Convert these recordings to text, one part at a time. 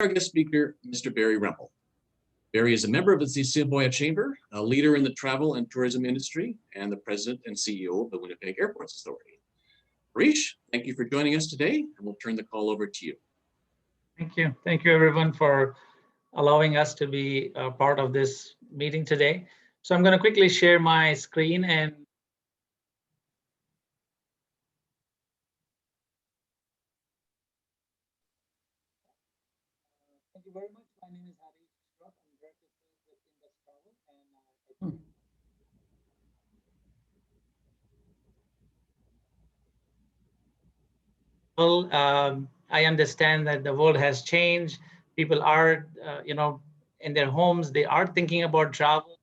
Our guest speaker, Mr. Barry Rempel. Barry is a member of the Assiniboia Chamber, a leader in the travel and tourism industry, and the president and CEO of the Winnipeg Airports Authority. Harish, thank you for joining us today, and we'll turn the call over to you. Thank you. Thank you, everyone, for allowing us to be a part of this meeting today. So I'm going to quickly share my screen and thank you very much. My name is Harish. I'm Director of Indus Travel, and I understand that the world has changed. People are, in their homes, they are thinking about travel.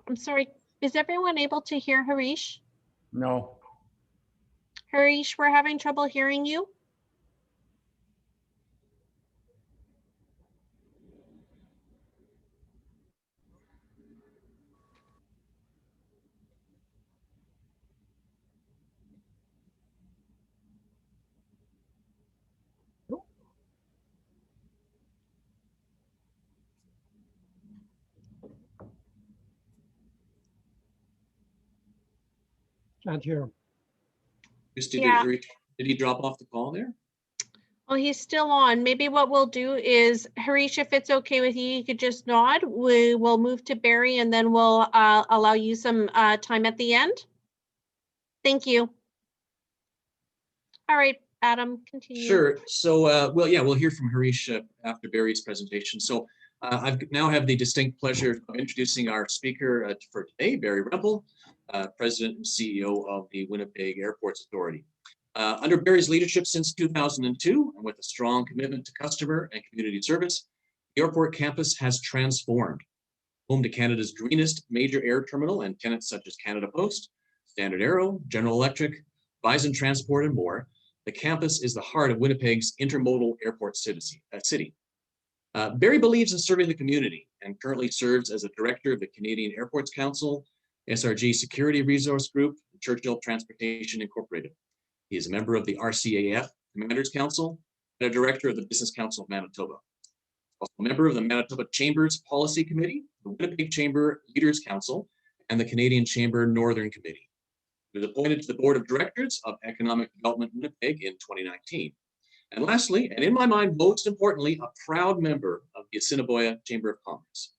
I'm sorry, is everyone able to hear Harish? No. Harish, we're having trouble hearing you. Can't hear him. Did he drop off the call there? Well, he's still on. Maybe what we'll do is, Harish, if it's okay with you, you could just nod. We will move to Barry and then we'll allow you some time at the end. Thank you. All right, Adam, continue. Sure. So, we'll hear from Harish after Barry's presentation. So I now have the distinct pleasure of introducing our speaker for today, Barry Rempel, President and CEO of the Winnipeg Airports Authority. Under Barry's leadership since 2002, and with a strong commitment to customer and community service, the airport campus has transformed. Home to Canada's greenest major air terminal and tenants such as Canada Post, Standard Aero, General Electric, Bison Transport, and more, the campus is the heart of Winnipeg's intermodal airport city. Barry believes in serving the community and currently serves as a director of the Canadian Airports Council, SRG Security Resource Group, and Churchill Transportation Incorporated. He is a member of the RCAF Commanders Council and a director of the Business Council of Manitoba. Also a member of the Manitoba Chamber's Policy Committee, the Winnipeg Chamber Leaders Council, and the Canadian Chamber Northern Committee. He was appointed to the Board of Directors of Economic Development Winnipeg in 2019. And lastly, and in my mind, most importantly, a proud member of the Assiniboia Chamber of Commerce.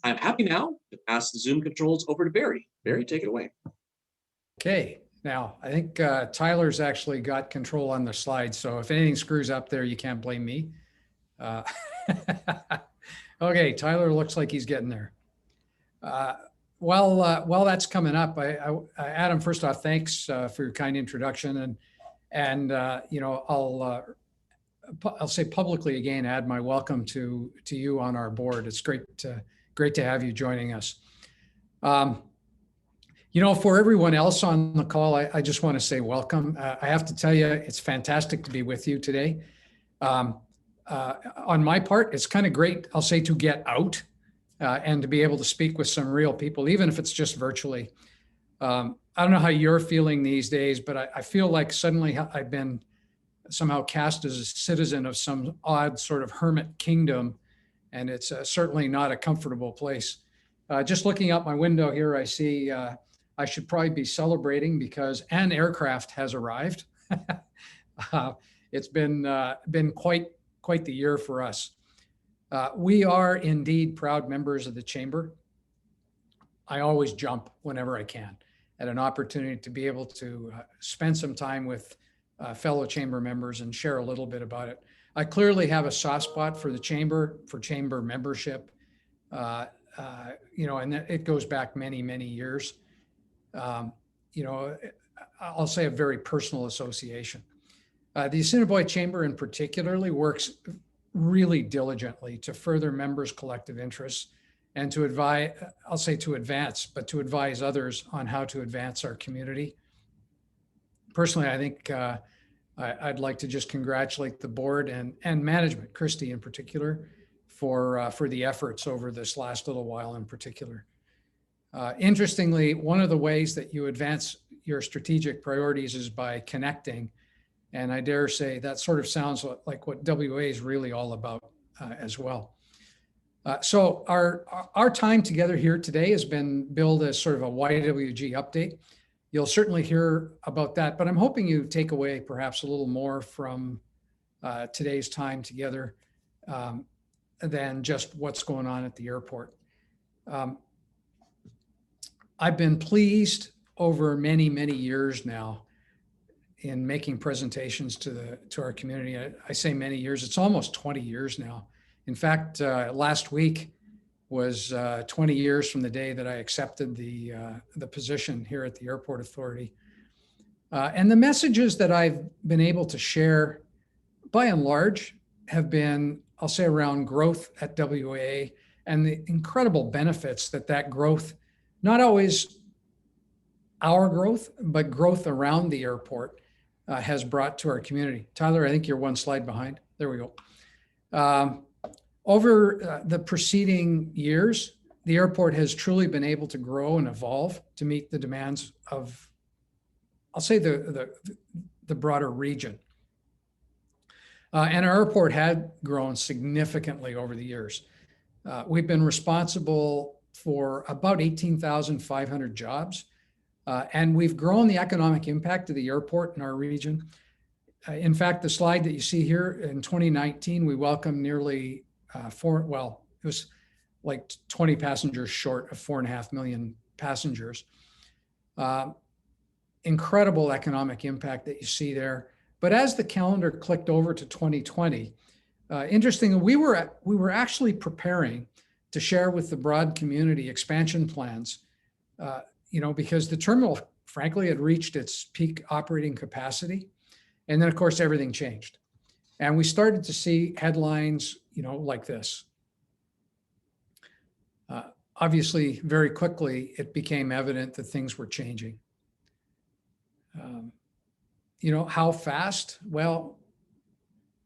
I'm happy now to pass the Zoom controls over to Barry. Barry, take it away. Okay, now I think Tyler's actually got control on the slide, so if anything screws up there, you can't blame me. Okay, Tyler looks like he's getting there. While that's coming up, Adam, first off, thanks for your kind introduction, and I'll say publicly again, add my welcome to you on our board. It's great to have you joining us. For everyone else on the call, I just want to say welcome. I have to tell you, it's fantastic to be with you today. On my part, it's kind of great, I'll say, to get out and to be able to speak with some real people, even if it's just virtually. I don't know how you're feeling these days, but I feel like suddenly I've been somehow cast as a citizen of some odd sort of hermit kingdom, and it's certainly not a comfortable place. Just looking out my window here, I see I should probably be celebrating because an aircraft has arrived. It's been quite the year for us. We are indeed proud members of the Chamber. I always jump whenever I can at an opportunity to be able to spend some time with fellow Chamber members and share a little bit about it. I clearly have a soft spot for the Chamber, for Chamber membership, and it goes back many, many years. I'll say a very personal association. The Assiniboia Chamber in particularly works really diligently to further members' collective interests and to advise, to advance others on how to advance our community. personally, I think I'd like to just congratulate the board and management, Christy in particular, for the efforts over this last little while in particular. Interestingly, one of the ways that you advance your strategic priorities is by connecting. And I dare say that sort of sounds like what WA is really all about as well. So our time together here today has been billed as sort of a YWG update. You'll certainly hear about that, but I'm hoping you take away perhaps a little more from today's time together than just what's going on at the airport. I've been pleased over many, many years now in making presentations to our community. I say many years, it's almost 20 years now. In fact, last week was 20 years from the day that I accepted the position here at the Airport Authority. And the messages that I've been able to share, by and large, have been, I'll say, around growth at WA and the incredible benefits that growth, not always our growth, but growth around the airport has brought to our community. Tyler, I think you're one slide behind. There we go. Over the preceding years, the airport has truly been able to grow and evolve to meet the demands of, I'll say, the broader region. And our airport had grown significantly over the years. We've been responsible for about 18,500 jobs. And we've grown the economic impact of the airport in our region. In fact, the slide that you see here, in 2019, we welcomed nearly it was like 20 passengers short of 4.5 million passengers. Incredible economic impact that you see there. But as the calendar clicked over to 2020, interestingly, we were actually preparing to share with the broad community expansion plans, because the terminal, frankly, had reached its peak operating capacity. And then, of course, everything changed. And we started to see headlines, like this. Obviously, very quickly, it became evident that things were changing. How fast? Well,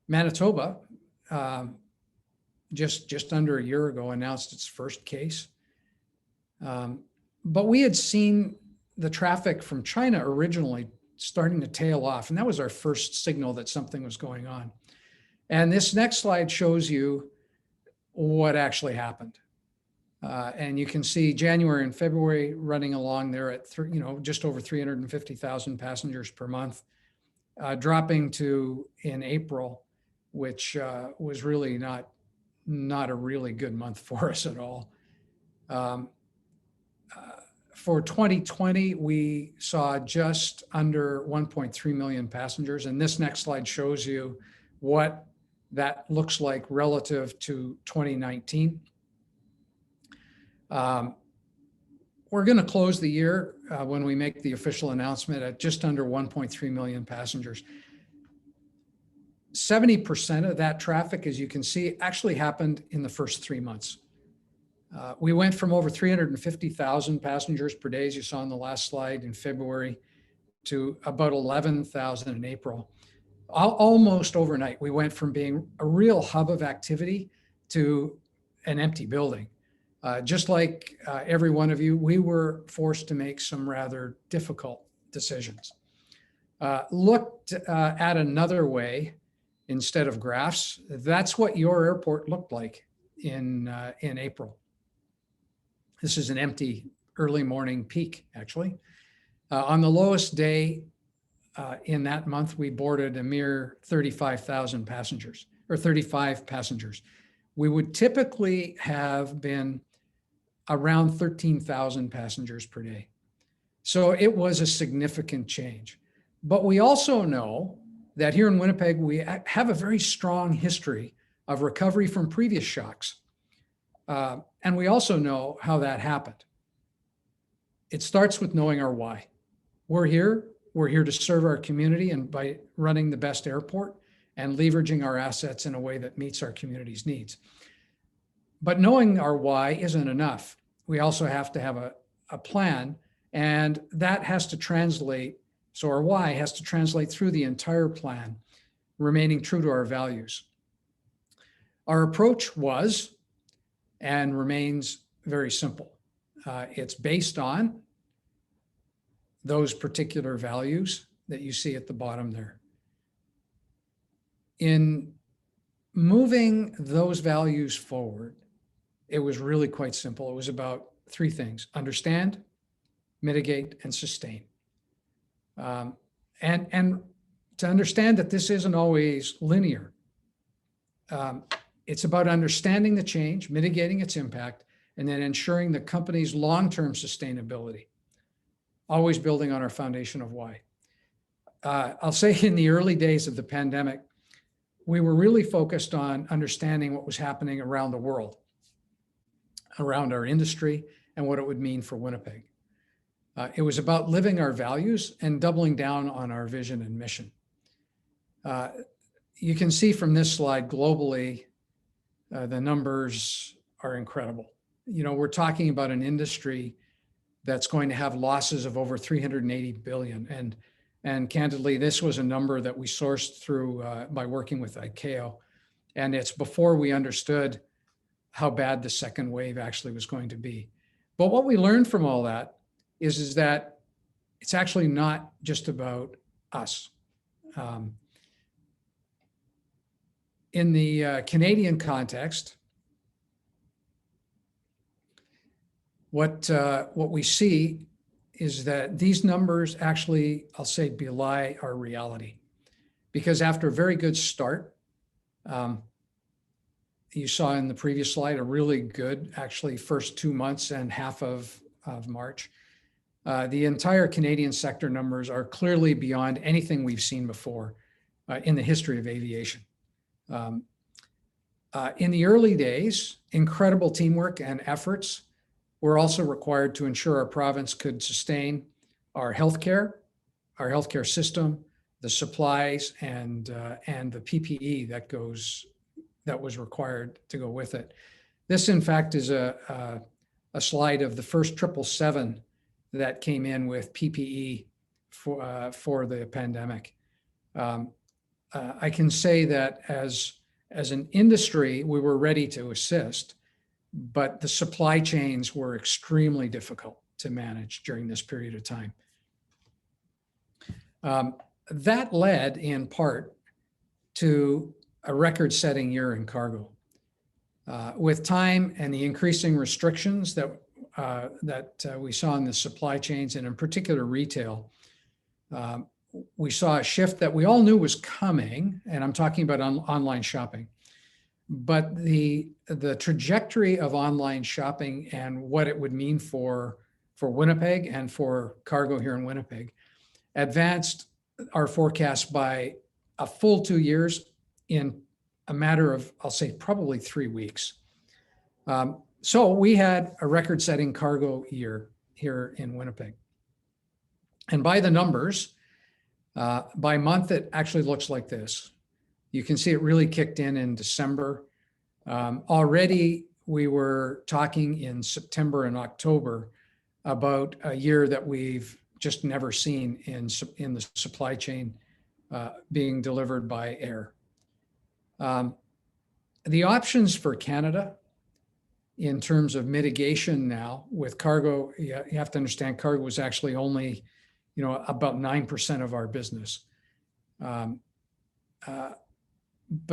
Manitoba, just under a year ago, announced its first case. But we had seen the traffic from China originally starting to tail off. And that was our first signal that something was going on. And this next slide shows you what actually happened. And you can see January and February running along there at just over 350,000 passengers per month, dropping to in April, which was really not a really good month for us at all. For 2020, we saw just under 1.3 million passengers. And this next slide shows you what that looks like relative to 2019. We're going to close the year when we make the official announcement at just under 1.3 million passengers. 70% of that traffic, as you can see, actually happened in the first 3 months. We went from over 350,000 passengers per day, as you saw on the last slide, in February, to about 11,000 in April. Almost overnight, we went from being a real hub of activity to an empty building. Just like every one of you, we were forced to make some rather difficult decisions. Looked at another way, instead of graphs, that's what your airport looked like in April. This is an empty early morning peak, actually. On the lowest day in that month, we boarded a mere 35,000 passengers, or 35 passengers. We would typically have been around 13,000 passengers per day. So it was a significant change. But we also know that here in Winnipeg, we have a very strong history of recovery from previous shocks. And we also know how that happened. It starts with knowing our why. We're here to serve our community, and by running the best airport and leveraging our assets in a way that meets our community's needs. But knowing our why isn't enough. We also have to have a plan, and that has to translate So our why has to translate through the entire plan, remaining true to our values. Our approach was and remains very simple. It's based on those particular values that you see at the bottom there. In moving those values forward, it was really quite simple. It was about three things: understand, mitigate, and sustain. And to understand that this isn't always linear. It's about understanding the change, mitigating its impact, and then ensuring the company's long-term sustainability, always building on our foundation of why. I'll say in the early days of the pandemic, we were really focused on understanding what was happening around the world, around our industry, and what it would mean for Winnipeg. It was about living our values and doubling down on our vision and mission. You can see from this slide globally, the numbers are incredible. You know, we're talking about an industry that's going to have losses of over 380 billion. And candidly, this was a number that we sourced through by working with ICAO. And it's before we understood how bad the second wave actually was going to be. But what we learned from all that is that it's actually not just about us. In the Canadian context, what we see is that these numbers actually, I'll say, belie our reality. Because after a very good start, you saw in the previous slide a really good, actually, first 2 months and half of March. The entire Canadian sector numbers are clearly beyond anything we've seen before in the history of aviation. In the early days, incredible teamwork and efforts were also required to ensure our province could sustain our healthcare system, the supplies, and the PPE that was required to go with it. This, in fact, is a slide of the first 777 that came in with PPE for the pandemic. I can say that as an industry, we were ready to assist, but the supply chains were extremely difficult to manage during this period of time. That led in part to a record-setting year in cargo. With time and the increasing restrictions that we saw in the supply chains, and in particular retail, we saw a shift that we all knew was coming, and I'm talking about online shopping. But the trajectory of online shopping and what it would mean for Winnipeg and for cargo here in Winnipeg advanced our forecast by a full 2 years in a matter of, I'll say, probably 3 weeks. So we had a record-setting cargo year here in Winnipeg. And by the numbers, by month, it actually looks like this. You can see it really kicked in December. Already, we were talking in September and October about a year that we've just never seen in the supply chain being delivered by air. The options for Canada in terms of mitigation now with cargo, you have to understand cargo was actually only, about 9% of our business. But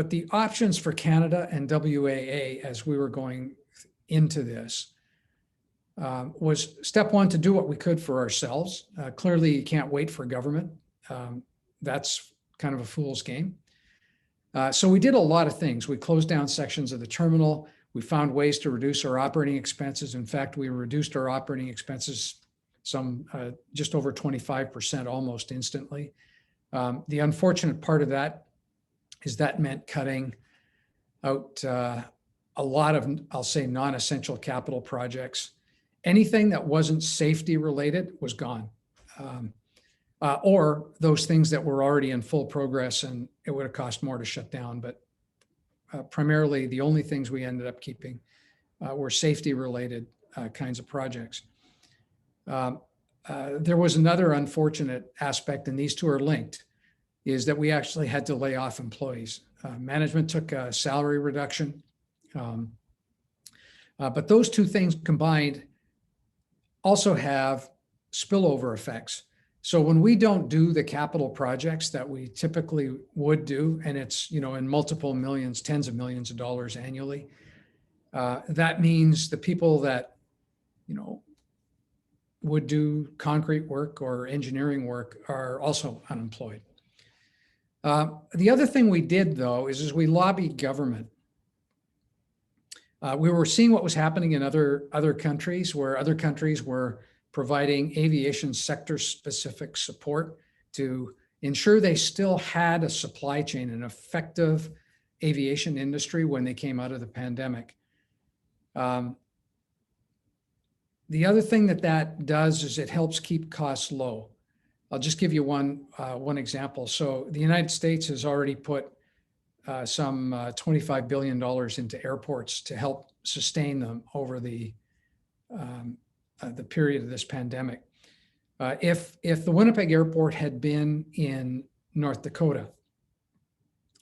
the options for Canada and WAA as we were going into this was step one, to do what we could for ourselves. Clearly, you can't wait for government. That's kind of a fool's game. So we did a lot of things. We closed down sections of the terminal. We found ways to reduce our operating expenses. In fact, we reduced our operating expenses just over 25% almost instantly. The unfortunate part of that is that meant cutting out a lot of, I'll say, non-essential capital projects. Anything that wasn't safety related was gone. Or those things that were already in full progress and it would have cost more to shut down. But primarily the only things we ended up keeping were safety related kinds of projects. there was another unfortunate aspect, and these two are linked, is that we actually had to lay off employees. Management took a salary reduction. But those two things combined also have spillover effects. So when we don't do the capital projects that we typically would do, and it's, in multiple millions, tens of millions of dollars annually, that means the people that, would do concrete work or engineering work are also unemployed. The other thing we did, though, is we lobbied government. We were seeing what was happening in other countries, where other countries were providing aviation sector-specific support to ensure they still had a supply chain, an effective aviation industry when they came out of the pandemic. The other thing that does is it helps keep costs low. I'll just give you one example. So the United States has already put some $25 billion into airports to help sustain them over the period of this pandemic. If the Winnipeg Airport had been in North Dakota,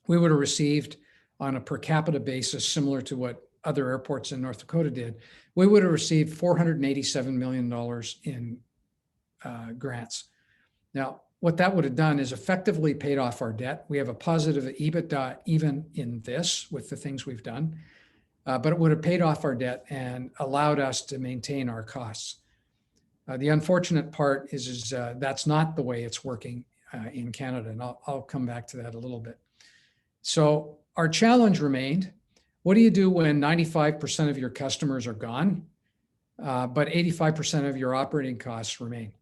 we would have received, on a per capita basis, similar to what other airports in North Dakota did, we would have received $487 million in grants. Now, what that would have done is effectively paid off our debt. We have a positive EBITDA even in this with the things we've done, but it would have paid off our debt and allowed us to maintain our costs. The unfortunate part is that's not the way it's working in Canada, and I'll come back to that a little bit. So our challenge remained: what do you do when 95% of your customers are gone, but 85% of your operating costs remain?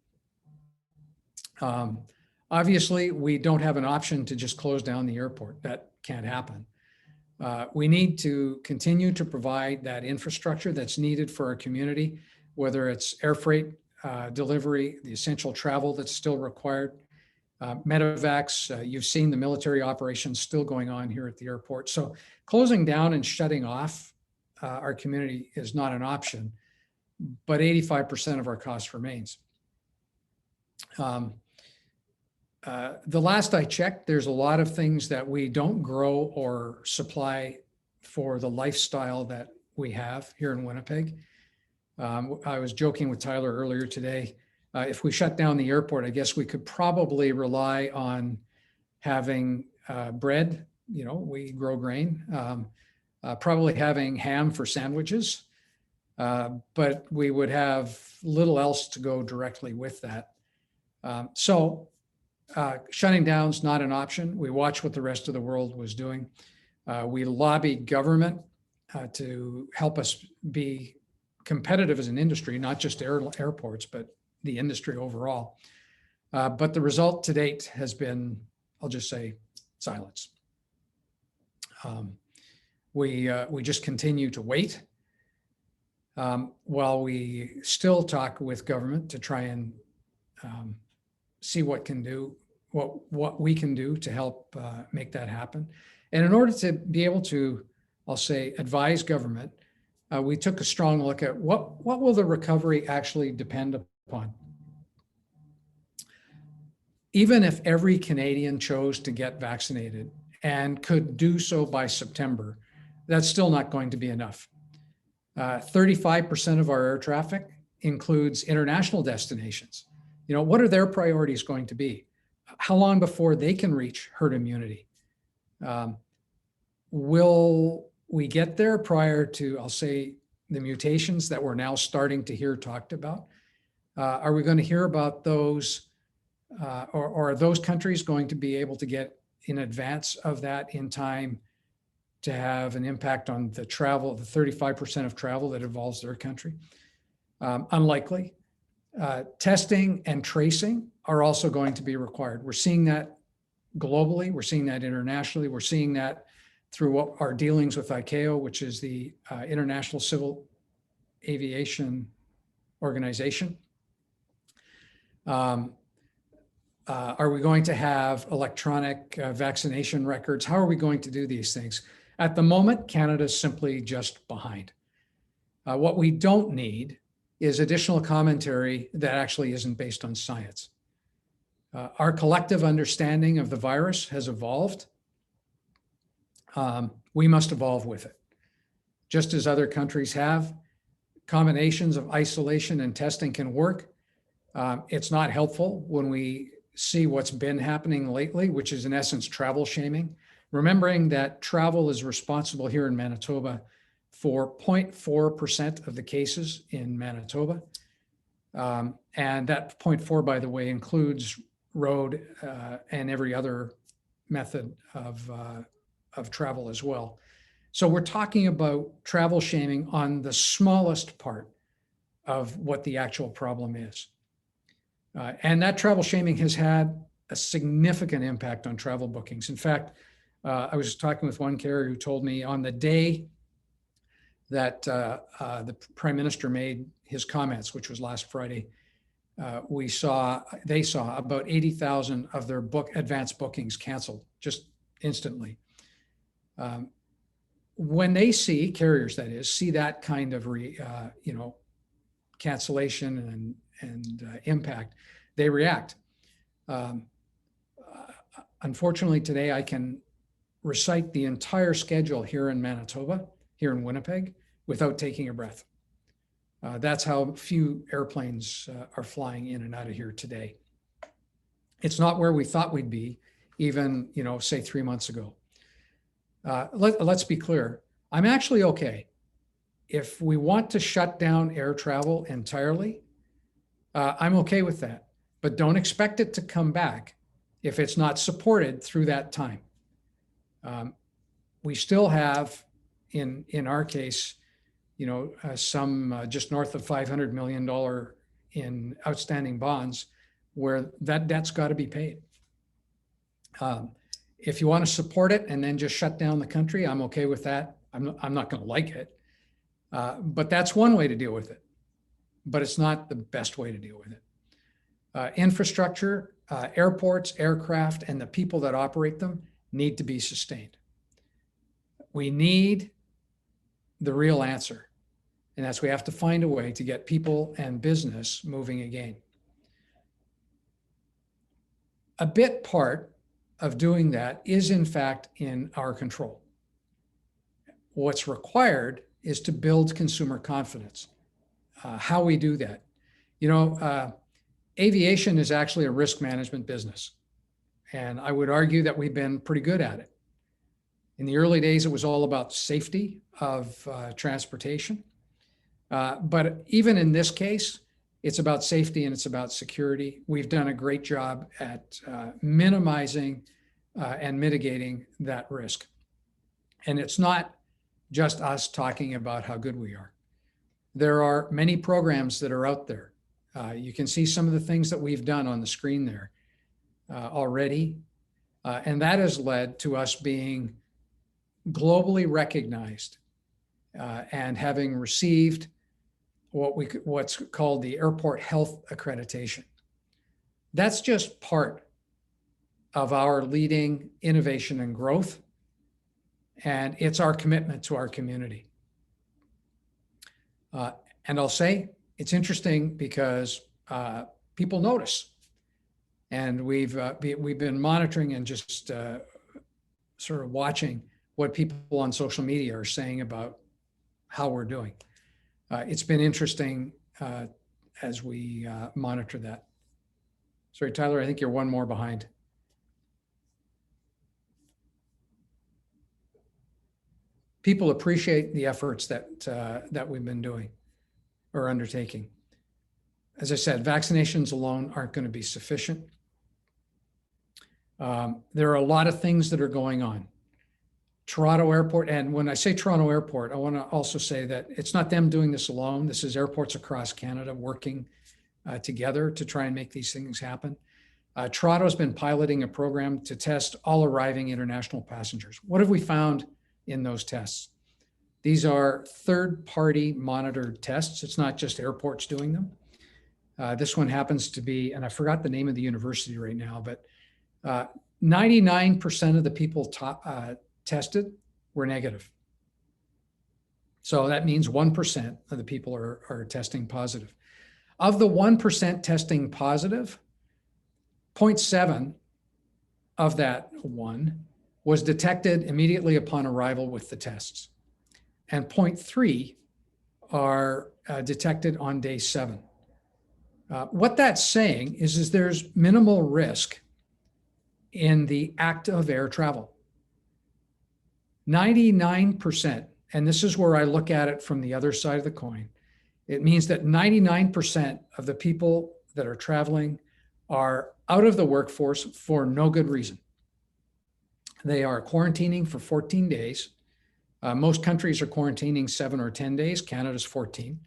Obviously, we don't have an option to just close down the airport. That can't happen. We need to continue to provide that infrastructure that's needed for our community, whether it's air freight delivery, the essential travel that's still required, medevacs. You've seen the military operations still going on here at the airport. So closing down and shutting off our community is not an option, but 85% of our cost remains. The last I checked, there's a lot of things that we don't grow or supply for the lifestyle that we have here in Winnipeg. I was joking with Tyler earlier today. If we shut down the airport, I guess we could probably rely on having bread. We grow grain, probably having ham for sandwiches, but we would have little else to go directly with that. So shutting down is not an option. We watched what the rest of the world was doing. We lobbied government to help us be competitive as an industry, not just airports, but the industry overall. But the result to date has been, I'll just say, silence. We just continue to wait while we still talk with government to try and see what we can do to help make that happen. And in order to be able to, I'll say, advise government, we took a strong look at what will the recovery actually depend upon. Even if every Canadian chose to get vaccinated and could do so by September, that's still not going to be enough. 35% of our air traffic includes international destinations. What are their priorities going to be? How long before they can reach herd immunity? Will we get there prior to, I'll say, the mutations that we're now starting to hear talked about? Are we going to hear about those, or are those countries going to be able to get in advance of that in time to have an impact on the travel, the 35% of travel that involves their country? Unlikely. Testing and tracing are also going to be required. We're seeing that globally. We're seeing that internationally. We're seeing that through our dealings with ICAO, which is the International Civil Aviation Organization. Are we going to have electronic vaccination records? How are we going to do these things? At the moment, Canada's simply just behind. What we don't need is additional commentary that actually isn't based on science. Our collective understanding of the virus has evolved. We must evolve with it. Just as other countries have, combinations of isolation and testing can work. It's not helpful when we see what's been happening lately, which is in essence travel shaming. Remembering that travel is responsible here in Manitoba for 0.4% of the cases in Manitoba. And that 0.4, by the way, includes road and every other method of travel as well. So we're talking about travel shaming on the smallest part of what the actual problem is. And that travel shaming has had a significant impact on travel bookings. In fact, I was talking with one carrier who told me on the day that the Prime Minister made his comments, which was last Friday, they saw about 80,000 of their advanced bookings canceled just instantly. When they see, carriers that is, see that kind of cancellation and impact, they react. Unfortunately, today I can recite the entire schedule here in Manitoba, here in Winnipeg, without taking a breath. That's how few airplanes are flying in and out of here today. It's not where we thought we'd be, even, say 3 months ago. Let's be clear. I'm actually okay. If we want to shut down air travel entirely, I'm okay with that. But don't expect it to come back if it's not supported through that time. We still have, in our case, some just north of $500 million in outstanding bonds where that debt's got to be paid. If you want to support it and then just shut down the country, I'm okay with that. I'm not going to like it. But that's one way to deal with it. But it's not the best way to deal with it. Infrastructure, airports, aircraft, and the people that operate them need to be sustained. We need the real answer. And that's we have to find a way to get people and business moving again. A bit part of doing that is in fact in our control. What's required is to build consumer confidence. How we do that. Aviation is actually a risk management business. And I would argue that we've been pretty good at it. In the early days, it was all about safety of transportation. But even in this case, it's about safety and it's about security. We've done a great job at minimizing and mitigating that risk. And it's not just us talking about how good we are. There are many programs that are out there. You can see some of the things that we've done on the screen there already. And that has led to us being globally recognized and having received what's called the Airport Health Accreditation. That's just part of our leading innovation and growth, and it's our commitment to our community. And I'll say it's interesting because people notice, and we've been monitoring and just sort of watching what people on social media are saying about how we're doing. It's been interesting as we monitor that. Sorry, Tyler, I think you're one more behind. People appreciate the efforts that we've been doing or undertaking. As I said, vaccinations alone aren't going to be sufficient. There are a lot of things that are going on. Toronto Airport, and when I say Toronto Airport, I want to also say that it's not them doing this alone. This is airports across Canada working together to try and make these things happen. Toronto has been piloting a program to test all arriving international passengers. What have we found in those tests? These are third-party monitored tests. It's not just airports doing them. This one happens to be, and I forgot the name of the university right now, but 99% of the people tested were negative. So that means 1% of the people are testing positive. Of the 1% testing positive, 0.7 of that 1 was detected immediately upon arrival with the tests, and 0.3 are detected on day 7. What that's saying is there's minimal risk in the act of air travel. 99%, and this is where I look at it from the other side of the coin, it means that 99% of the people that are traveling are out of the workforce for no good reason. They are quarantining for 14 days. Most countries are quarantining 7 or 10 days. Canada's 14.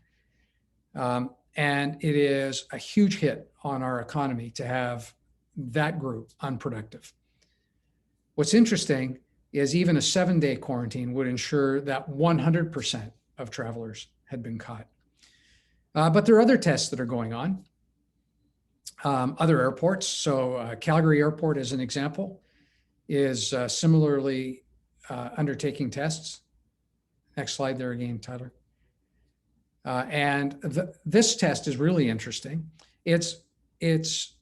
And it is a huge hit on our economy to have that group unproductive. What's interesting is even a 7-day quarantine would ensure that 100% of travelers had been caught. But there are other tests that are going on. Other airports, so Calgary Airport as an example, is similarly undertaking tests. Next slide there again, Tyler. And this test is really interesting. It's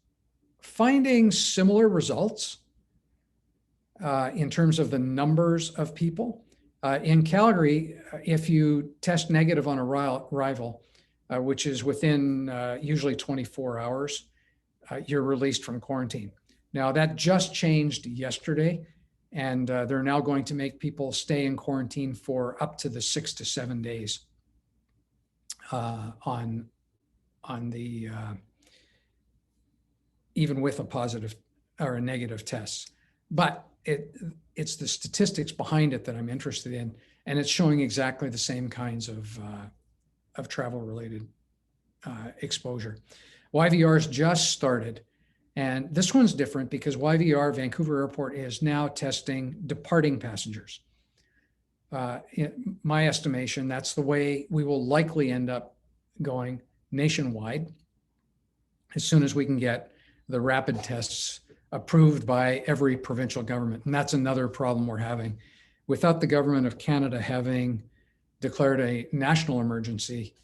finding similar results in terms of the numbers of people. In Calgary, if you test negative on arrival, which is within usually 24 hours, you're released from quarantine. Now that just changed yesterday, and they're now going to make people stay in quarantine for up to the 6 to 7 days on the even with a positive or a negative test. But it's the statistics behind it that I'm interested in, and it's showing exactly the same kinds of travel-related exposure. YVR's just started, and this one's different because YVR, Vancouver Airport, is now testing departing passengers. In my estimation, that's the way we will likely end up going nationwide as soon as we can get the rapid tests approved by every provincial government. And that's another problem we're having. Without the government of Canada having declared a national emergency,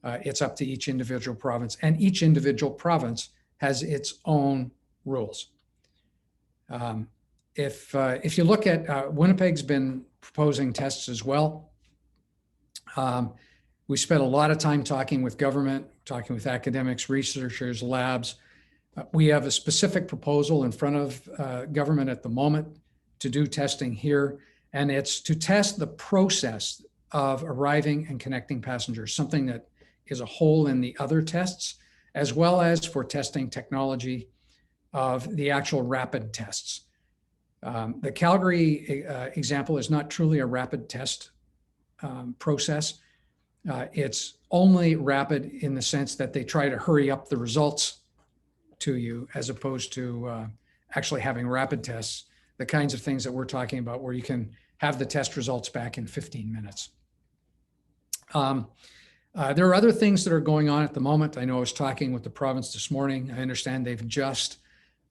it's up to each individual province, and each individual province has its own rules. If you look at Winnipeg's been proposing tests as well. We spent a lot of time talking with government, talking with academics, researchers, labs. We have a specific proposal in front of government at the moment to do testing here, and it's to test the process of arriving and connecting passengers, something that is a hole in the other tests, as well as for testing technology of the actual rapid tests. The Calgary example is not truly a rapid test process. It's only rapid in the sense that they try to hurry up the results to you, as opposed to actually having rapid tests, the kinds of things that we're talking about where you can have the test results back in 15 minutes. There are other things that are going on at the moment. I know I was talking with the province this morning. I understand they've just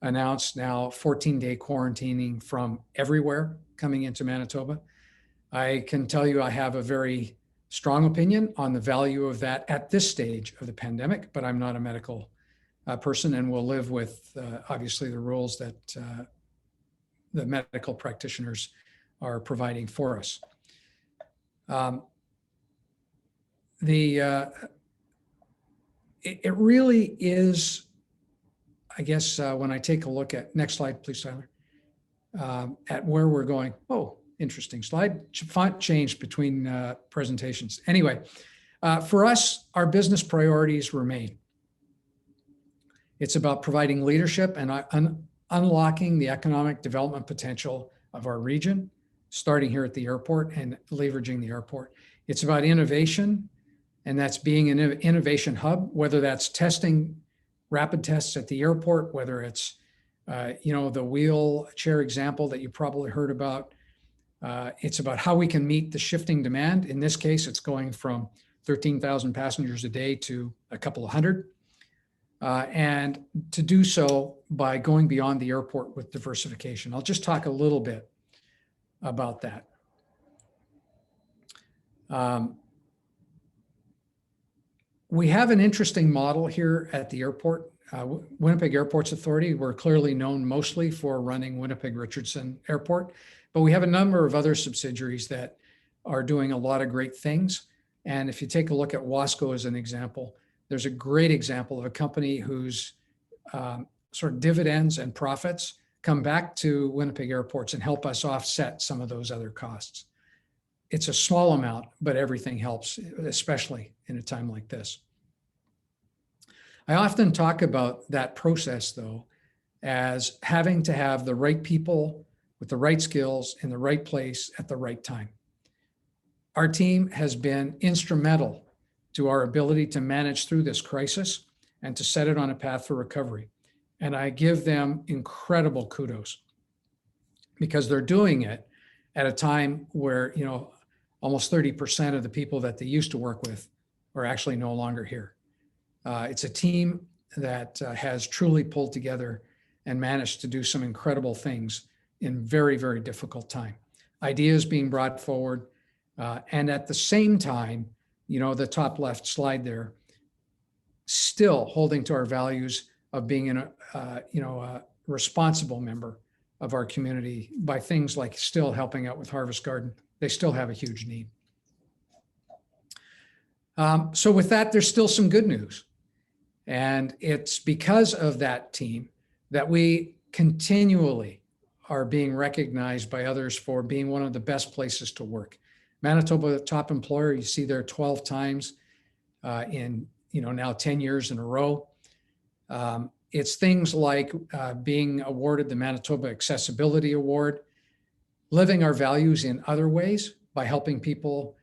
announced now 14-day quarantining from everywhere coming into Manitoba. I can tell you I have a very strong opinion on the value of that at this stage of the pandemic, but I'm not a medical person and will live with obviously the rules that the medical practitioners are providing for us. It really is, I guess, when I take a look at, next slide, please, Tyler, at where we're going. Oh, interesting slide. Font changed between presentations. Anyway, for us, our business priorities remain. It's about providing leadership and unlocking the economic development potential of our region, starting here at the airport and leveraging the airport. It's about innovation, and that's being an innovation hub, whether that's testing rapid tests at the airport, whether it's, the wheelchair example that you probably heard about. It's about how we can meet the shifting demand. In this case, it's going from 13,000 passengers a day to a couple of hundred. And to do so by going beyond the airport with diversification. I'll just talk a little bit about that. We have an interesting model here at the airport. Winnipeg Airports Authority, we're clearly known mostly for running Winnipeg Richardson Airport, but we have a number of other subsidiaries that are doing a lot of great things. And if you take a look at Wasco as an example, there's a great example of a company whose sort of dividends and profits come back to Winnipeg Airports and help us offset some of those other costs. It's a small amount, but everything helps, especially in a time like this. I often talk about that process, though, as having to have the right people with the right skills in the right place at the right time. Our team has been instrumental to our ability to manage through this crisis and to set it on a path for recovery. And I give them incredible kudos because they're doing it at a time where, you know, almost 30% of the people that they used to work with are actually no longer here. It's a team that has truly pulled together and managed to do some incredible things in very, very difficult time. Ideas being brought forward, and at the same time, you know, the top left slide there, still holding to our values of being a responsible member of our community by things like still helping out with Harvest Garden. They still have a huge need. So with that, there's still some good news. And it's because of that team that we continually are being recognized by others for being one of the best places to work. Manitoba top employer, you see there 12 times in, you know, now 10 years in a row. It's things like being awarded the Manitoba Accessibility Award, living our values in other ways by helping people,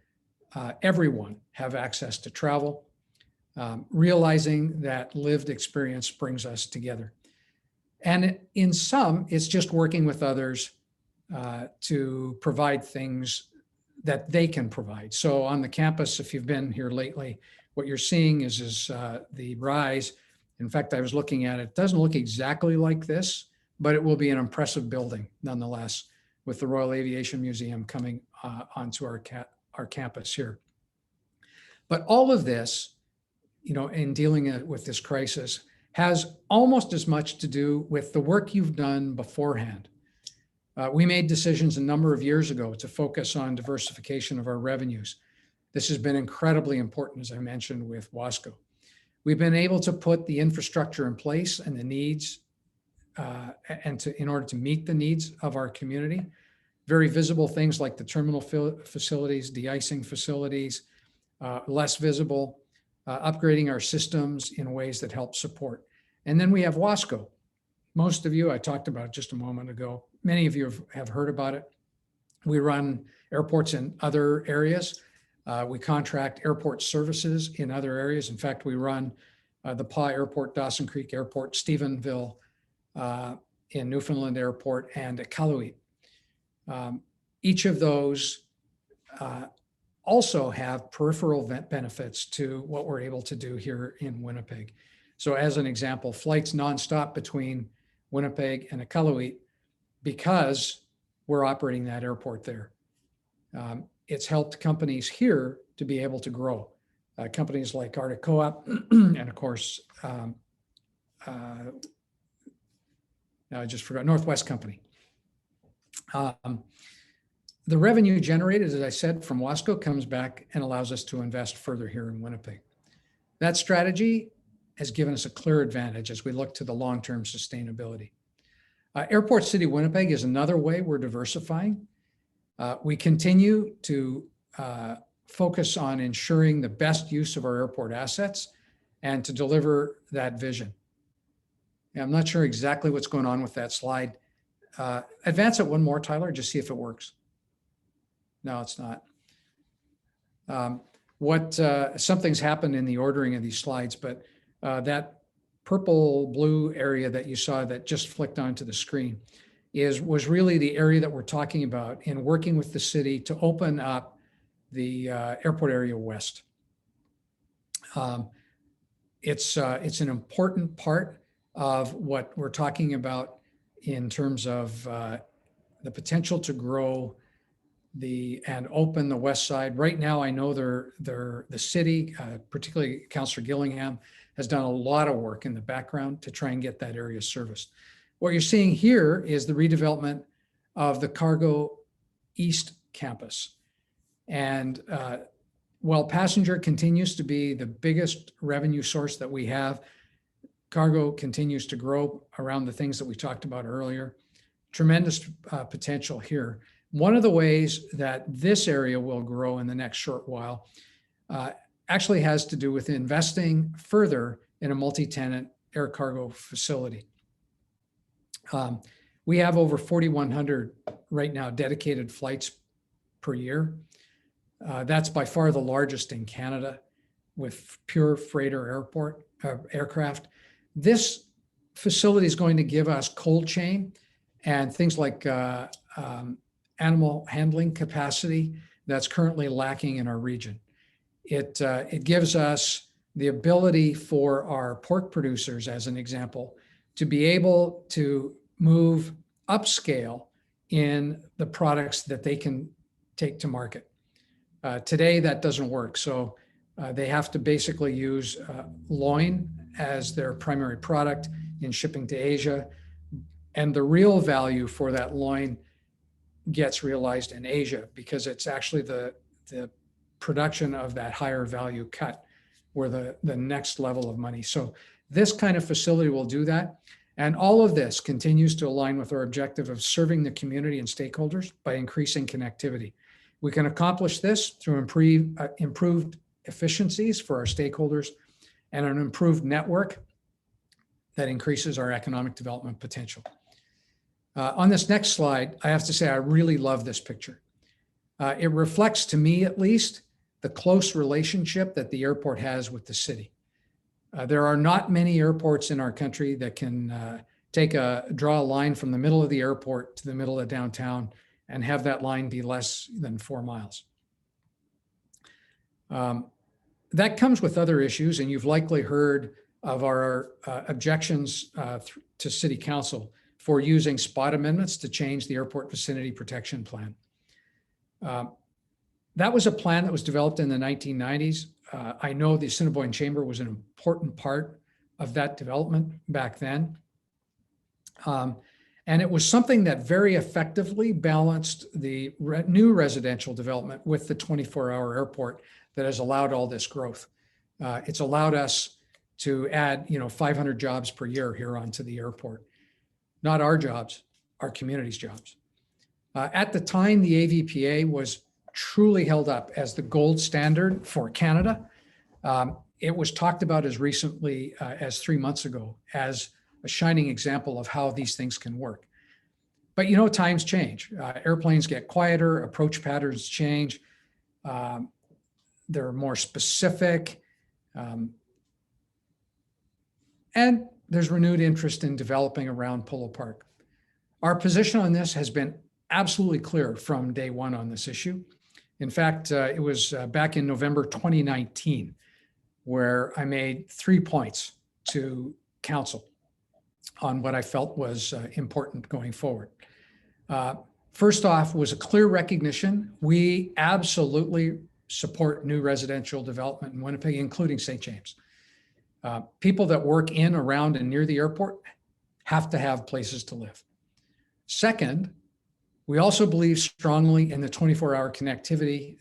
everyone have access to travel, realizing that lived experience brings us together. And in some, it's just working with others to provide things that they can provide. So on the campus, if you've been here lately, what you're seeing is the rise. In fact, I was looking at it, it doesn't look exactly like this, but it will be an impressive building nonetheless, with the Royal Aviation Museum coming onto our campus here. But all of this, you know, in dealing with this crisis has almost as much to do with the work you've done beforehand. We made decisions a number of years ago to focus on diversification of our revenues. This has been incredibly important, as I mentioned, with Wasco. We've been able to put the infrastructure in place and the needs in order to meet the needs of our community. Very visible things like the terminal facilities, de-icing facilities, less visible, upgrading our systems in ways that help support. And then we have Wasco. Most of you, I talked about just a moment ago, many of you have heard about it. We run airports in other areas. We contract airport services in other areas. In fact, we run the PA Airport, Dawson Creek Airport, Stephenville in Newfoundland Airport, and Iqaluit. Each of those also have peripheral benefits to what we're able to do here in Winnipeg. So as an example, flights nonstop between Winnipeg and Iqaluit because we're operating that airport there. It's helped companies here to be able to grow. Companies like Arctic Co-op and of course, now I just forgot, Northwest Company. The revenue generated, as I said, from Wasco comes back and allows us to invest further here in Winnipeg. That strategy has given us a clear advantage as we look to the long-term sustainability. Airport City Winnipeg is another way we're diversifying. We continue to focus on ensuring the best use of our airport assets and to deliver that vision. And I'm not sure exactly what's going on with that slide. Advance it one more, Tyler, just see if it works. No, it's not. Something's happened in the ordering of these slides, but that purple blue area that you saw that just flicked onto the screen was really the area that we're talking about in working with the city to open up the airport area west. It's an important part of what we're talking about in terms of the potential to grow and open the west side. Right now, I know the city, particularly Councillor Gillingham, has done a lot of work in the background to try and get that area serviced. What you're seeing here is the redevelopment of the Cargo East campus. And while passenger continues to be the biggest revenue source that we have, cargo continues to grow around the things that we talked about earlier. Tremendous potential here. One of the ways that this area will grow in the next short while actually has to do with investing further in a multi-tenant air cargo facility. We have over 4,100 right now dedicated flights per year. That's by far the largest in Canada with pure freighter aircraft. This facility is going to give us cold chain and things like animal handling capacity that's currently lacking in our region. It gives us the ability for our pork producers, as an example, to be able to move upscale in the products that they can take to market. Today, that doesn't work. So they have to basically use loin as their primary product in shipping to Asia. And the real value for that loin gets realized in Asia because it's actually the production of that higher value cut where the next level of money. So this kind of facility will do that. And all of this continues to align with our objective of serving the community and stakeholders by increasing connectivity. We can accomplish this through improved efficiencies for our stakeholders and an improved network that increases our economic development potential. On this next slide, I have to say I really love this picture. It reflects, to me at least, the close relationship that the airport has with the city. There are not many airports in our country that can draw a line from the middle of the airport to the middle of downtown and have that line be less than 4 miles. That comes with other issues, and you've likely heard of our objections to City Council for using spot amendments to change the airport vicinity protection plan. That was a plan that was developed in the 1990s. I know the Assiniboine Chamber was an important part of that development back then. And it was something that very effectively balanced the new residential development with the 24-hour airport that has allowed all this growth. It's allowed us to add, 500 jobs per year here onto the airport. Not our jobs, our community's jobs. At the time, the AVPA was truly held up as the gold standard for Canada. It was talked about as recently as 3 months ago as a shining example of how these things can work. But times change. Airplanes get quieter, approach patterns change. They're more specific. And there's renewed interest in developing around Polo Park. Our position on this has been absolutely clear from day one on this issue. In fact, it was back in November 2019 where I made 3 points to council on what I felt was important going forward. First off was a clear recognition. We absolutely support new residential development in Winnipeg, including St. James. People that work in, around, and near the airport have to have places to live. Second, we also believe strongly in the 24-hour connectivity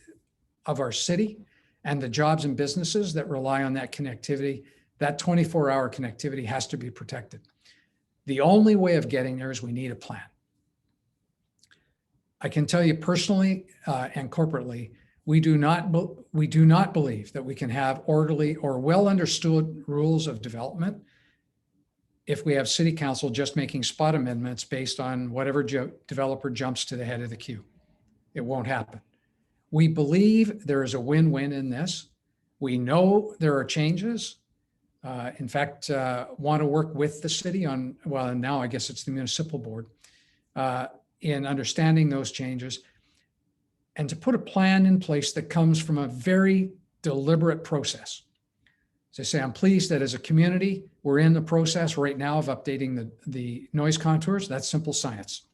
of our city and the jobs and businesses that rely on that connectivity. That 24-hour connectivity has to be protected. The only way of getting there is we need a plan. I can tell you personally and corporately, we do not believe that we can have orderly or well understood rules of development if we have City Council just making spot amendments based on whatever developer jumps to the head of the queue. It won't happen. We believe there is a win-win in this. We know there are changes. In fact, want to work with the city on, well, now I guess it's the municipal board, in understanding those changes and to put a plan in place that comes from a very deliberate process. As I say, I'm pleased that as a community, we're in the process right now of updating the noise contours. That's simple science.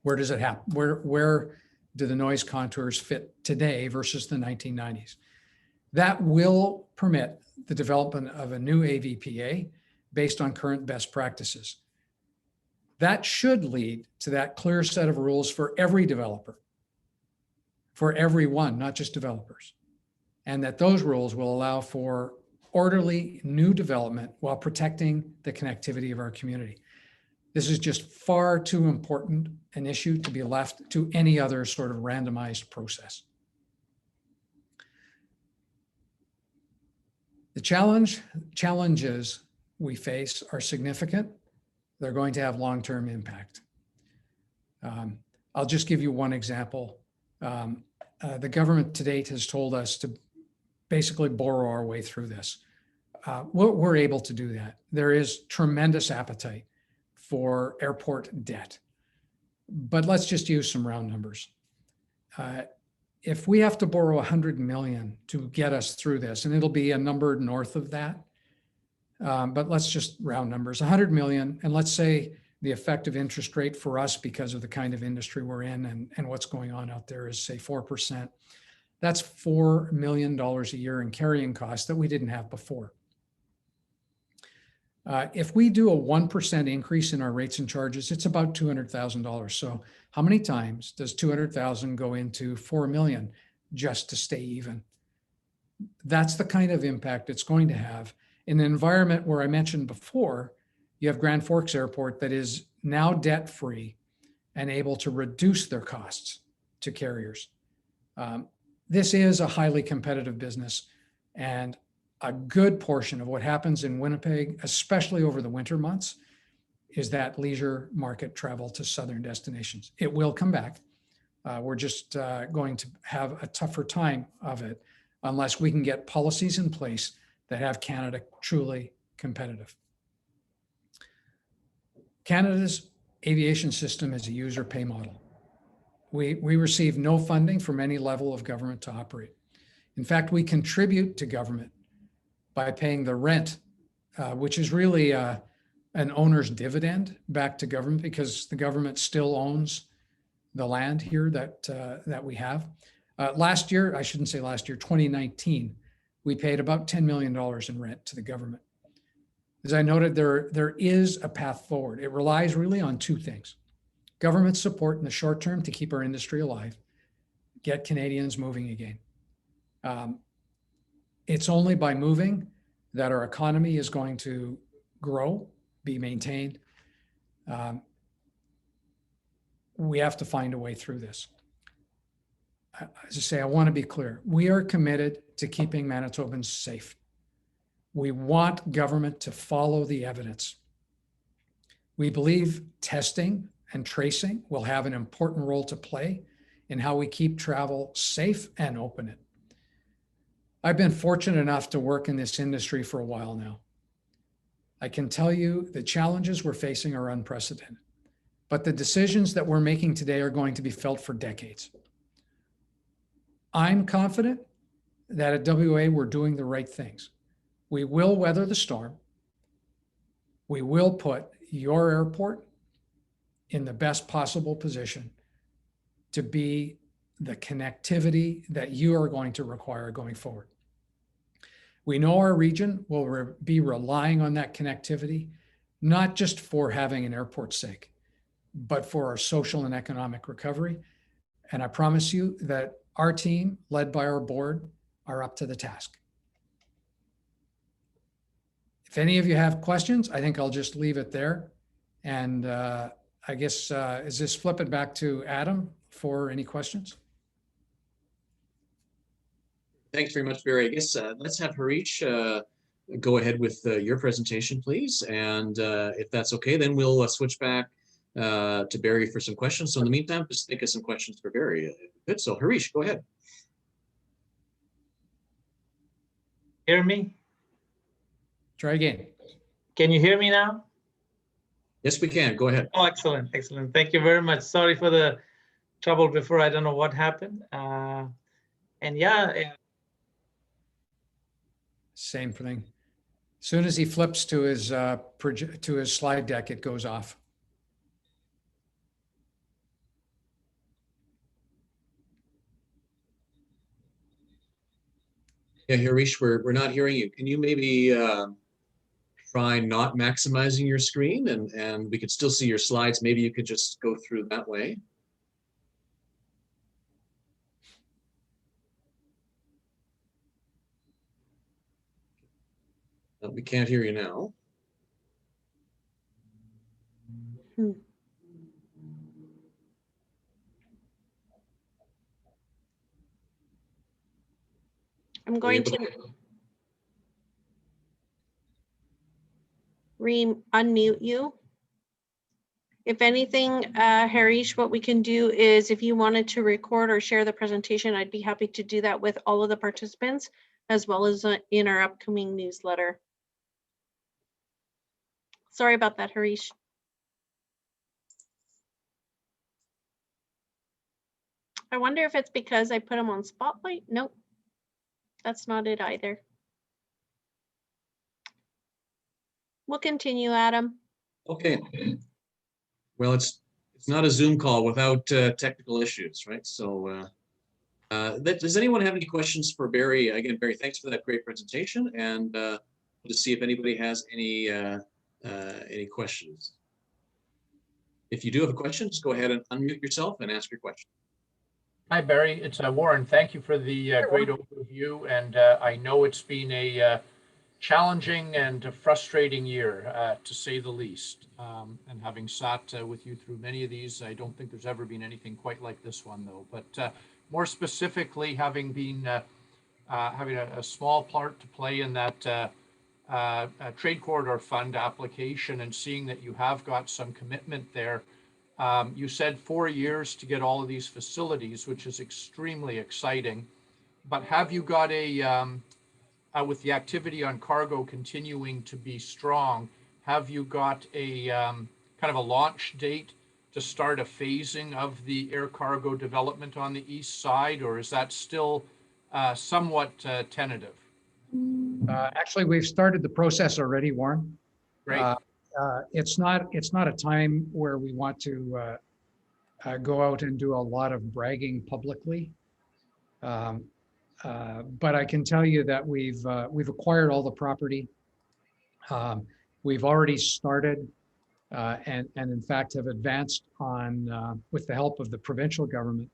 Where does it happen? Where do the noise contours fit today versus the 1990s? That will permit the development of a new AVPA based on current best practices. That should lead to that clear set of rules for every developer, for everyone, not just developers. And that those rules will allow for orderly new development while protecting the connectivity of our community. This is just far too important an issue to be left to any other sort of randomized process. The challenges we face are significant. They're going to have long-term impact. I'll just give you one example. The government to date has told us to basically borrow our way through this. We're able to do that. There is tremendous appetite for airport debt. But let's just use some round numbers. If we have to borrow 100 million to get us through this, and it'll be a number north of that, but let's just round numbers, 100 million, and let's say the effective interest rate for us because of the kind of industry we're in and what's going on out there is say 4%. That's $4 million a year in carrying costs that we didn't have before. If we do a 1% increase in our rates and charges, it's about $200,000. So how many times does 200,000 go into 4 million just to stay even? That's the kind of impact it's going to have in an environment where I mentioned before, you have Grand Forks Airport that is now debt-free and able to reduce their costs to carriers. This is a highly competitive business, and a good portion of what happens in Winnipeg, especially over the winter months, is that leisure market travel to southern destinations. It will come back. We're just going to have a tougher time of it unless we can get policies in place that have Canada truly competitive. Canada's aviation system is a user pay model. We receive no funding from any level of government to operate. In fact, we contribute to government by paying the rent, which is really an owner's dividend back to government because the government still owns the land here that we have. Last year, I shouldn't say last year, 2019, we paid about $10 million in rent to the government. As I noted, there is a path forward. It relies really on two things. Government support in the short term to keep our industry alive, get Canadians moving again. It's only by moving that our economy is going to grow, be maintained. We have to find a way through this. As I say, I want to be clear. We are committed to keeping Manitobans safe. We want government to follow the evidence. We believe testing and tracing will have an important role to play in how we keep travel safe and open it. I've been fortunate enough to work in this industry for a while now. I can tell you the challenges we're facing are unprecedented, but the decisions that we're making today are going to be felt for decades. I'm confident that at WA, we're doing the right things. We will weather the storm. We will put your airport in the best possible position to be the connectivity that you are going to require going forward. We know our region will be relying on that connectivity, not just for having an airport's sake, but for our social and economic recovery. And I promise you that our team, led by our board, are up to the task. If any of you have questions, I think I'll just leave it there. And I guess, is this flip it back to Adam for any questions? Thanks very much, Barry. I guess let's have Harish go ahead with your presentation, please. And if that's okay, then we'll switch back to Barry for some questions. So in the meantime, just think of some questions for Barry. Good. So Harish, go ahead. Hear me? Try again. Can you hear me now? Yes, we can. Go ahead. Oh, excellent. Excellent. Thank you very much. Sorry for the trouble before. I don't know what happened. And yeah. Same thing. As soon as he flips to his slide deck, it goes off. Yeah, Harish, we're not hearing you. Can you maybe try not maximizing your screen and we could still see your slides? Maybe you could just go through that way. We can't hear you now. I'm going to unmute you. If anything, Harish, what we can do is if you wanted to record or share the presentation, I'd be happy to do that with all of the participants, as well as in our upcoming newsletter. Sorry about that, Harish. I wonder if it's because I put him on spotlight. Nope, that's not it either. We'll continue, Adam. Okay. Well, it's not a Zoom call without technical issues, right? So does anyone have any questions for Barry? Again, Barry, thanks for that great presentation, and we'll just see if anybody has any questions. If you do have a question, just go ahead and unmute yourself and ask your question. Hi, Barry. It's Warren. Thank you for the great overview. And I know it's been a challenging and a frustrating year, to say the least. And having sat with you through many of these, I don't think there's ever been anything quite like this one, though. But more specifically, having been having a small part to play in that trade corridor fund application and seeing that you have got some commitment there. You said 4 years to get all of these facilities, which is extremely exciting. But have you got with the activity on cargo continuing to be strong, have you got a kind of a launch date to start a phasing of the air cargo development on the east side, or is that still somewhat tentative? Actually, we've started the process already, Warren. Great. It's not a time where we want to go out and do a lot of bragging publicly. But I can tell you that we've acquired all the property. We've already started and in fact have advanced on with the help of the provincial government.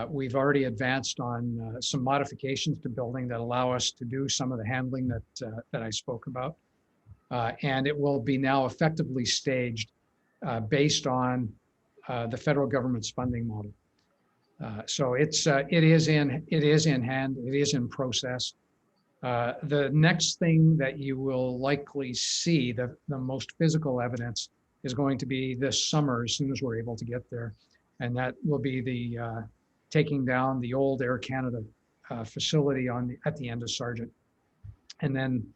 We've already advanced on some modifications to building that allow us to do some of the handling that I spoke about. And it will be now effectively staged based on the federal government's funding model. So it is in hand, it is in process. The next thing that you will likely see, the most physical evidence, is going to be this summer as soon as we're able to get there. And that will be the taking down the old Air Canada facility at the end of Sargent. And then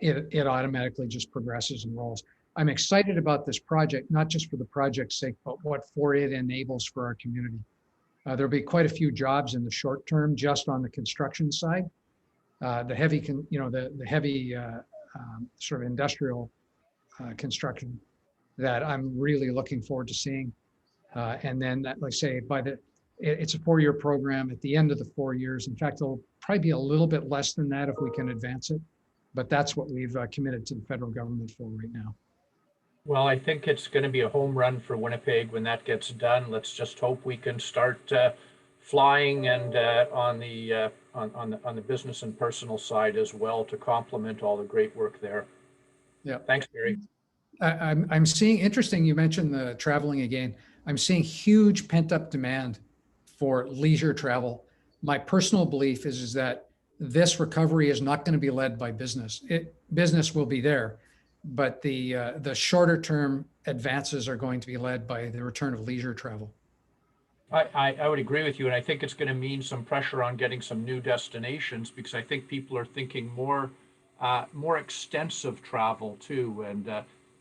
it automatically just progresses and rolls. I'm excited about this project, not just for the project's sake, but what it enables for our community. There'll be quite a few jobs in the short term, just on the construction side. The heavy sort of industrial construction that I'm really looking forward to seeing. And then, like I say, it's a 4-year program. At the end of the 4 years, in fact, it'll probably be a little bit less than that if we can advance it. But that's what we've committed to the federal government for right now. Well, I think it's going to be a home run for Winnipeg when that gets done. Let's just hope we can start flying and on the business and personal side as well to complement all the great work there. Yeah. Thanks, Barry. I'm seeing, interesting, you mentioned the traveling again. I'm seeing huge pent-up demand for leisure travel. My personal belief is that this recovery is not going to be led by business. Business will be there, but the shorter term advances are going to be led by the return of leisure travel. I would agree with you, and I think it's going to mean some pressure on getting some new destinations, because I think people are thinking more extensive travel too, and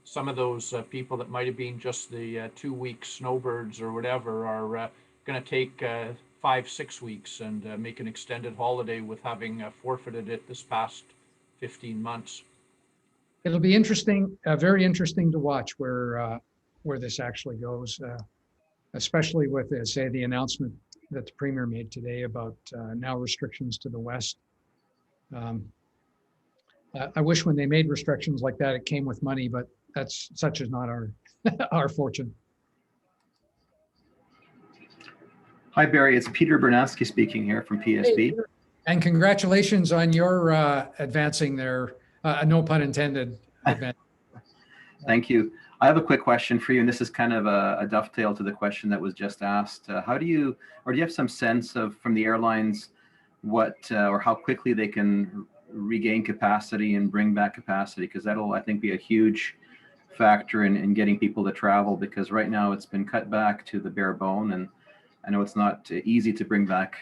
some of those people that might have been just the 2-week snowbirds or whatever are going to take 5-6 weeks and make an extended holiday with having forfeited it this past 15 months. It'll be interesting, very interesting to watch where this actually goes, especially with, say, the announcement that the Premier made today about now restrictions to the west I wish when they made restrictions like that, it came with money, but such is not our our fortune. Hi, Barry. It's Peter Bernowski speaking here from PSB. And congratulations on your advancing their, no pun intended, event. Thank you. I have a quick question for you, and this is kind of a dovetail to the question that was just asked. How do you, or do you have some sense of, from the airlines, what or how quickly they can regain capacity and bring back capacity? Because that'll, I think, be a huge factor in getting people to travel, because right now it's been cut back to the bare bone, and I know it's not easy to bring back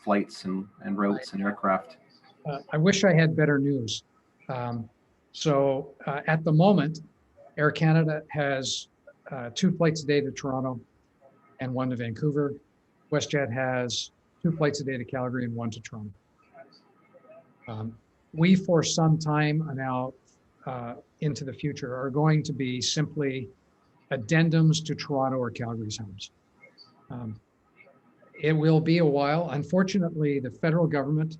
flights and routes and aircraft. I wish I had better news. So at the moment, Air Canada has 2 flights a day to Toronto and 1 to Vancouver. WestJet has 2 flights a day to Calgary and 1 to Toronto. We, for some time now into the future, are going to be simply addendums to Toronto or Calgary's hubs. It will be a while. Unfortunately, the federal government,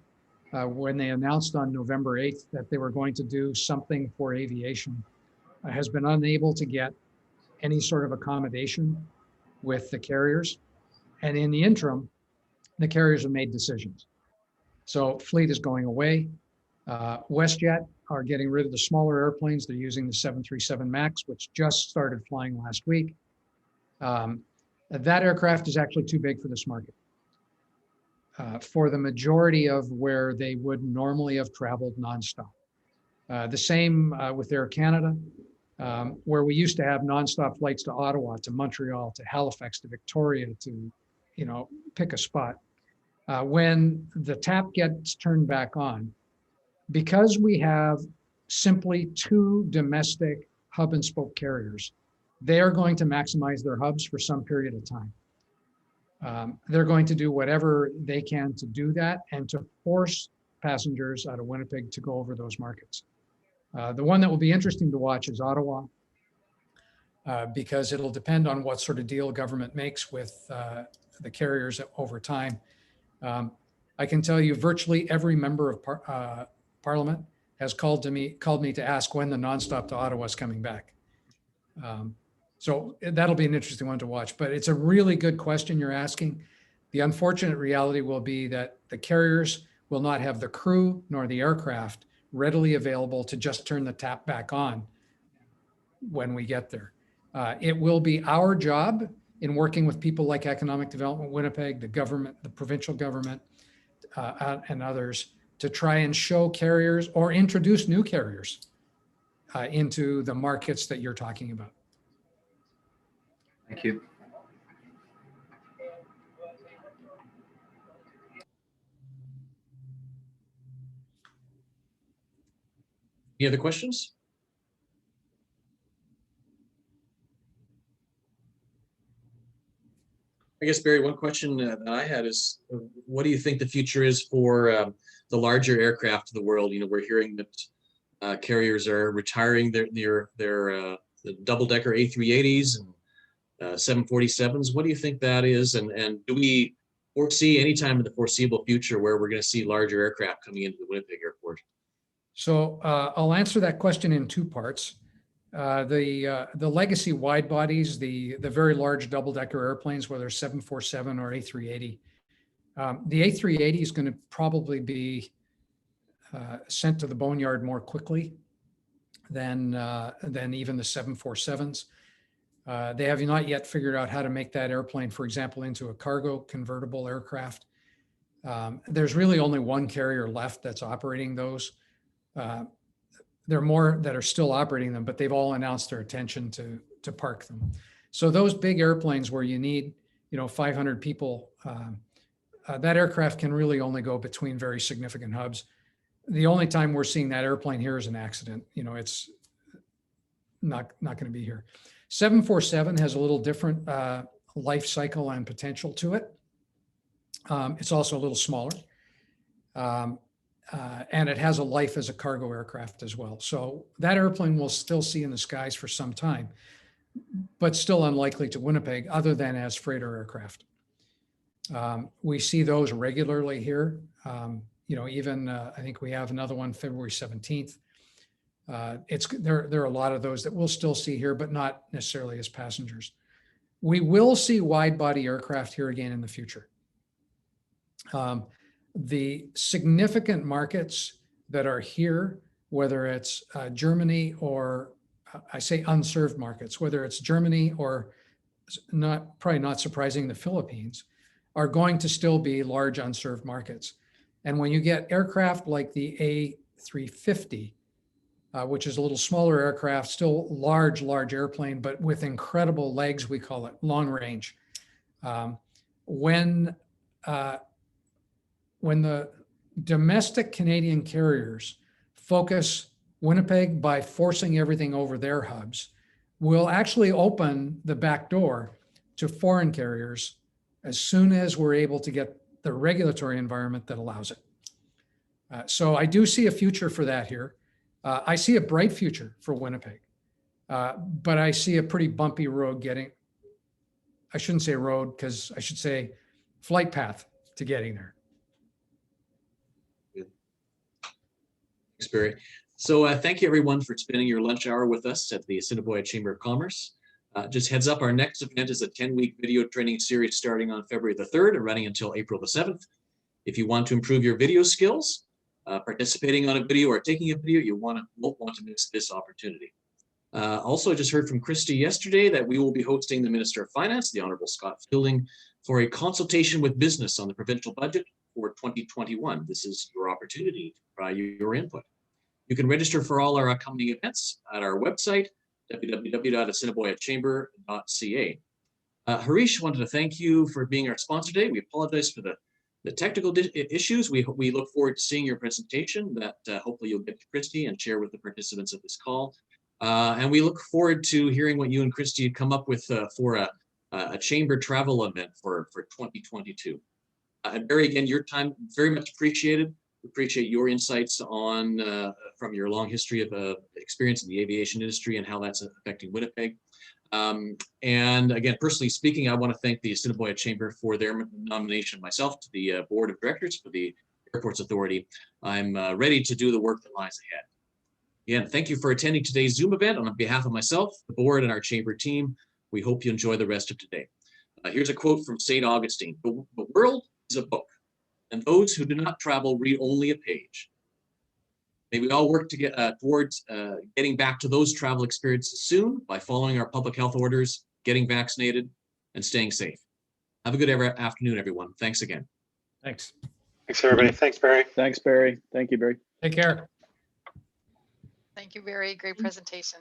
when they announced on November 8th that they were going to do something for aviation, has been unable to get any sort of accommodation with the carriers. And in the interim, the carriers have made decisions. So fleet is going away. WestJet are getting rid of the smaller airplanes. They're using the 737 MAX, which just started flying last week. That aircraft is actually too big for this market. For the majority of where they would normally have traveled nonstop. The same with Air Canada, where we used to have nonstop flights to Ottawa, to Montreal, to Halifax, to Victoria, to, pick a spot. When the tap gets turned back on, because we have simply 2 domestic hub and spoke carriers, they are going to maximize their hubs for some period of time. They're going to do whatever they can to do that and to force passengers out of Winnipeg to go over those markets. The one that will be interesting to watch is Ottawa, because it'll depend on what sort of deal government makes with the carriers over time. I can tell you virtually every member of Parliament has called me to ask when the nonstop to Ottawa is coming back. So that'll be an interesting one to watch, but it's a really good question you're asking. The unfortunate reality will be that the carriers will not have the crew nor the aircraft readily available to just turn the tap back on when we get there. It will be our job in working with people like Economic Development Winnipeg, the government, the provincial government, and others to try and show carriers or introduce new carriers into the markets that you're talking about. Thank you. Any other questions? I guess, Barry, one question that I had is, what do you think the future is for the larger aircraft of the world? We're hearing that carriers are retiring their the double-decker A380s and 747s. What do you think that is? And do we foresee any time in the foreseeable future where we're going to see larger aircraft coming into the Winnipeg airport? So I'll answer that question in 2 parts. The legacy wide bodies, the very large double-decker airplanes, whether 747 or A380, the A380 is going to probably be sent to the boneyard more quickly than even the 747s. They have not yet figured out how to make that airplane, for example, into a cargo convertible aircraft. There's really only one carrier left that's operating those. There are more that are still operating them, but they've all announced their intention to park them. So those big airplanes where you need, 500 people, that aircraft can really only go between very significant hubs. The only time we're seeing that airplane here is an accident. It's not going to be here. 747 has a little different life cycle and potential to it. It's also a little smaller. And it has a life as a cargo aircraft as well. So that airplane we'll still see in the skies for some time, but still unlikely to Winnipeg other than as freighter aircraft. We see those regularly here. even I think we have another one February 17th. There are a lot of those that we'll still see here, but not necessarily as passengers. We will see wide body aircraft here again in the future. The significant markets that are here, whether it's Germany or I say unserved markets, whether it's Germany or probably not surprising, the Philippines, are going to still be large unserved markets. And when you get aircraft like the A350, which is a little smaller aircraft, still large airplane, but with incredible legs, we call it long range. When the domestic Canadian carriers focus Winnipeg by forcing everything over their hubs, will actually open the back door to foreign carriers as soon as we're able to get the regulatory environment that allows it. So I do see a future for that here. I see a bright future for Winnipeg, but I see a pretty bumpy road I shouldn't say road, because I should say flight path to getting there. Thanks, Barry. So thank you everyone for spending your lunch hour with us at the Assiniboia Chamber of Commerce. Just heads up, our next event is a 10-week video training series starting on February the 3rd and running until April the 7th. If you want to improve your video skills, participating on a video or taking a video, you won't want to miss this opportunity. Also, I just heard from Christy yesterday that we will be hosting the Minister of Finance, the Honorable Scott Fielding, for a consultation with business on the provincial budget for 2021. This is your opportunity to provide your input. You can register for all our upcoming events at our website, www.assiniboiachamber.ca. Harish, wanted to thank you for being our sponsor today. We apologize for the technical issues. We look forward to seeing your presentation that hopefully you'll get to Christy and share with the participants of this call. And we look forward to hearing what you and Christy come up with for a chamber travel event for 2022. And Barry, again, your time very much appreciated. We appreciate your insights on from your long history of experience in the aviation industry and how that's affecting Winnipeg. And again, personally speaking, I want to thank the Assiniboia Chamber for their nomination myself to the board of directors for the Airports Authority. I'm ready to do the work that lies ahead. Again, thank you for attending today's Zoom event. On behalf of myself, the board, and our chamber team, we hope you enjoy the rest of today. Here's a quote from St. Augustine. The world is a book, and those who do not travel read only a page. May we all work to get towards getting back to those travel experiences soon by following our public health orders, getting vaccinated, and staying safe. Have a good afternoon, everyone. Thanks again. Thanks. Thanks, everybody. Thanks, Barry. Thanks, Barry. Thank you, Barry. Take care. Thank you, Barry. Great presentation.